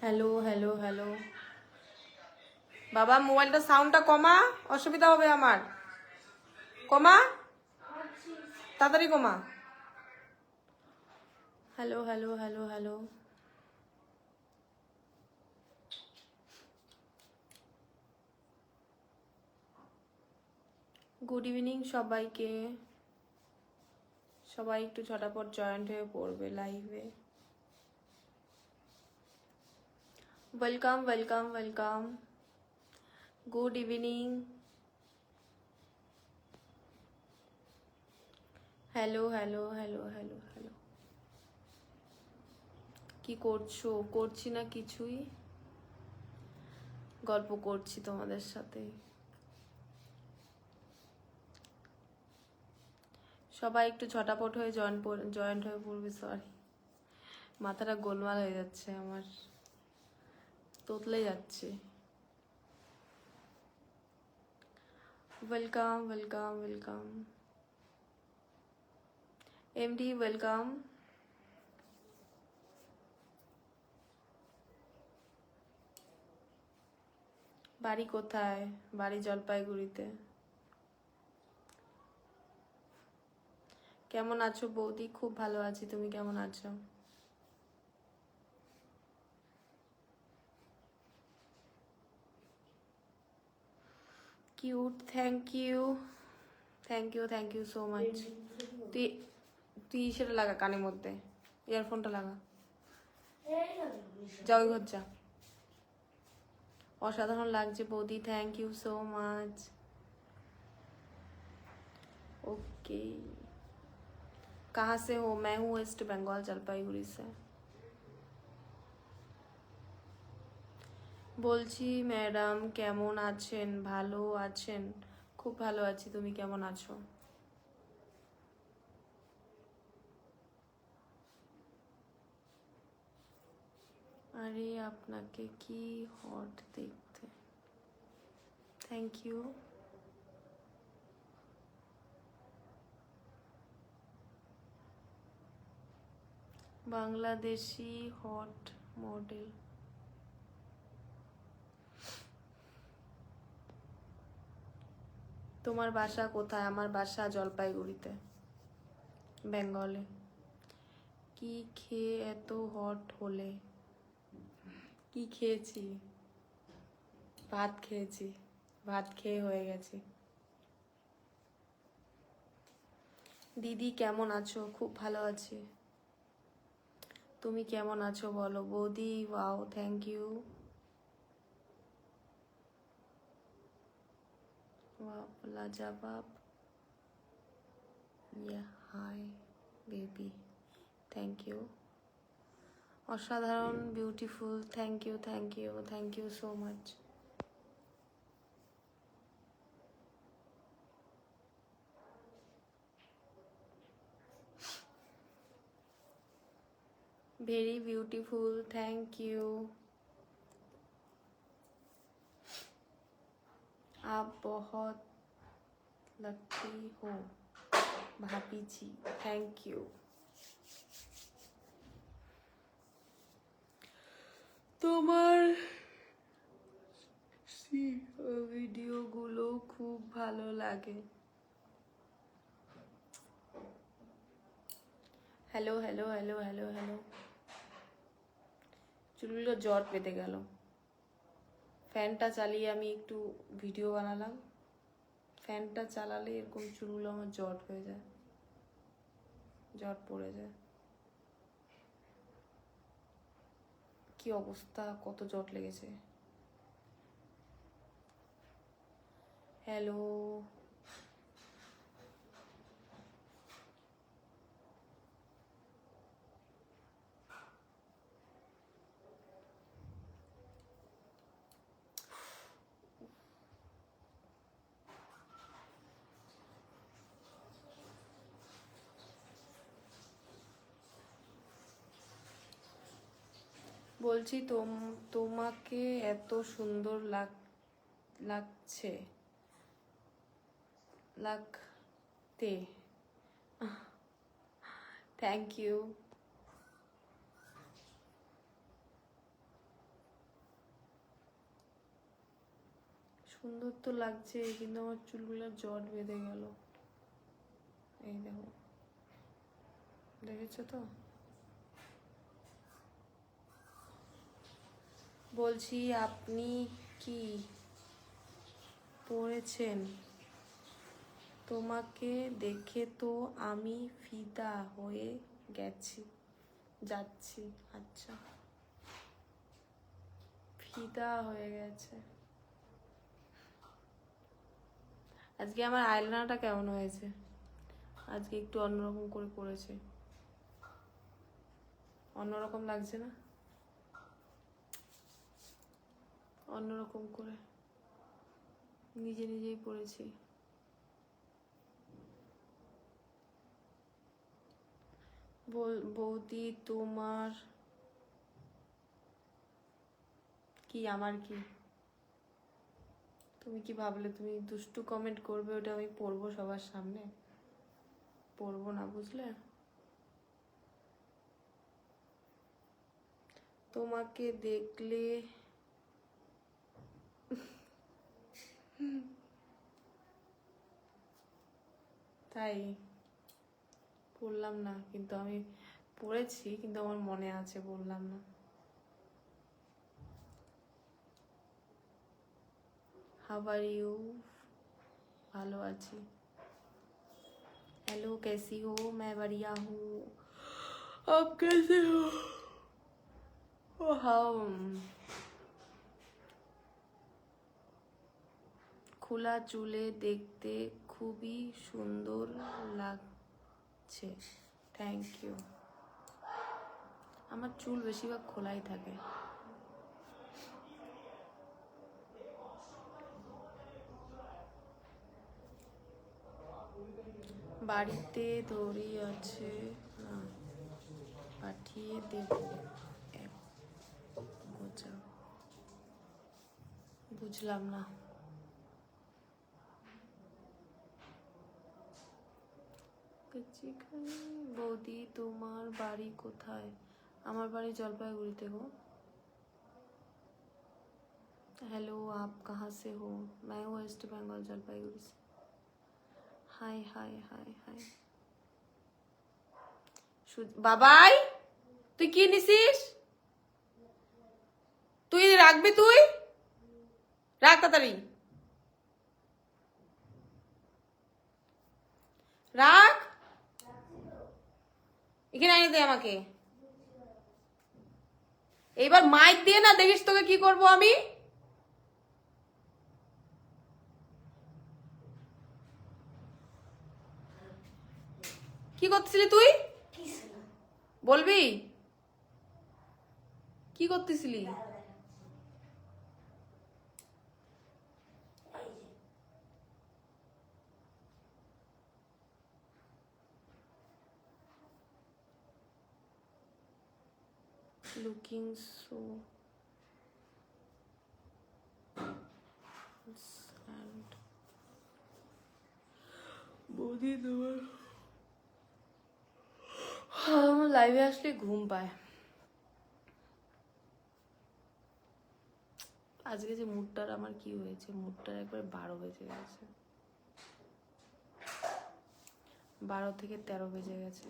Hello hello hello বাবা, মোবাইলটা সাউন্ডটা কমা, অসুবিধা হবে আমার। কমা, তাড়াতাড়ি comma. Hello hello hello hello good evening সবাইকে। সবাই একটু ঝটাপট জয়েন্ট হয়ে পড়বে লাইভে। Welcome welcome welcome, good evening. Hello hello hello hello hello কি করছো? করছি না কিছুই, গল্প করছি তোমাদের সাথে। সবাই একটু ঝটাপট হয়ে জয়েন্ট হয়ে পড়বে। সরি, মাথাটা গোলমাল হয়ে যাচ্ছে আমার, তোতলে যাচ্ছে। Welcome welcome welcome MD, welcome. বাড়ি কোথায়? বাড়ি জলপাইগুড়িতে। কেমন আছো বৌদি? খুব ভালো আছি, তুমি কেমন আছো? Cute, thank you thank you thank you so much. তুই তুই সেটা লাগা কানের মধ্যে, ইয়ারফোনটা লাগা, যা ওই ঘর যা। অসাধারণ লাগছে বৌদি, thank you so much. Okay, कहाँ से हो? मैं हूँ वेस्ट बंगाल, जलपाईगुड़ी से। বলছি ম্যাডাম কেমন আছেন? ভালো আছেন? খুব ভালো আছি, তুমি কেমন আছো? আরে আপনাকে কি হট দেখতে, thank you. Bangladeshi hot model. তোমার বাসা কোথায়? আমার বাসা জলপাইগুড়িতে, বেঙ্গলে। কি খেয়ে এত হট হলে? কি খেয়েছি? ভাত খেয়েছি, ভাত খেয়ে হয়ে গেছি। দিদি কেমন আছো? খুব ভালো আছি, তুমি কেমন আছো বলো বৌদি? Wow, thank you. ওয়াও, লাজবাব। Yeah, hi baby, thank you. অসাধারণ, beautiful, thank you thank you thank you so much. Very beautiful, thank you. आप बहुत लगती हो भाभी जी, थैंक यू। তোমার ভিডিওগুলো খুব ভালো লাগে। Hello hello hello hello hello চুলগুলো জ্বর পেতে গেল, ফ্যানটা চালিয়ে আমি একটু ভিডিও বানালাম। ফ্যানটা চালালে এরকম চুলগুলো আমার জট হয়ে যায়, জট পড়ে যায়। কি অবস্থা, কত জট লেগেছে। হ্যালো, বলছি তোমাকে এত সুন্দর লাগছে, লাগতে, থ্যাংক ইউ। সুন্দর তো লাগছে, কিন্তু আমার চুলগুলো জট বেঁধে গেল। এই দেখো, দেখেছো তো? বলছি আপনি কি পড়েছেন? তোমাকে দেখে তো আমি ফিদা হয়ে যাচ্ছি। আচ্ছা, ফিদা হয়ে গেছে। আজকে আমার আইলাইনারটা কেমন হয়েছে? আজকে একটু অন্যরকম করে করেছে। অন্যরকম লাগছে না? অন্যরকম করে নিজেই পড়েছি। বৌদি তোমার কি, আমার কি? তুমি কি ভাবলে তুমি দুষ্টু কমেন্ট করবে ওটা আমি পড়বো সবার সামনে? পড়বো না, বুঝলে? তোমাকে দেখলে তাই বললাম না, কিন্তু আমি পড়েছি, কিন্তু আমার মনে আছে, বললাম না। How are you? ভালো আছি। हेलो, कैसी हो? मैं बढ़िया हूँ। आप कैसे हो? हम খোলা চুলে দেখতে খুবই সুন্দর লাগছে। Thank you. আমার চুল বেশিরভাগ খোলাই থাকে। বাড়িতে দড়ি আছে না, পাঠিয়ে দেব। বুঝলাম না। বৌদি তোমার বাড়ি কোথায়? আমার বাড়ি জলপাইগুড়িতে গো। हेलो, आप कहाँ से हो? मैं वेस्ट बंगाल, जलपाईगुड़ी से। हाय हाय हाय हाय। বাবাই, তুই কি নিছিস? তুই রাখবি, তুই রাখ তাড়াতাড়ি, রাখ। এখানে এনে দে আমাকে। এইবার মাইক দিয়ে না দেখিস তোকে কি করব আমি। কি করতেছিলি তুই? বলবি কি করতেছিলি? Looking so sad. বৌদি তোমার আমার লাইভে আসলে ঘুম পায়। আজকে যে মুডটার আমার কি হয়েছে, মুডটার একবার 12 বেজে গেছে, 12 থেকে 13 বেজে গেছে।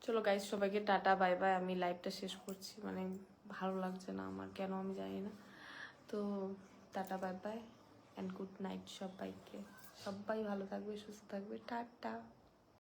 চলো গাইস, সবাইকে টাটা বাই বাই। আমি লাইভটা শেষ করছি, মানে ভালো লাগছে না আমার, কেন আমি জানি না। তো tata bye bye and good night সবাইকে। সবাই ভালো থাকবে, সুস্থ থাকবে, টাটা।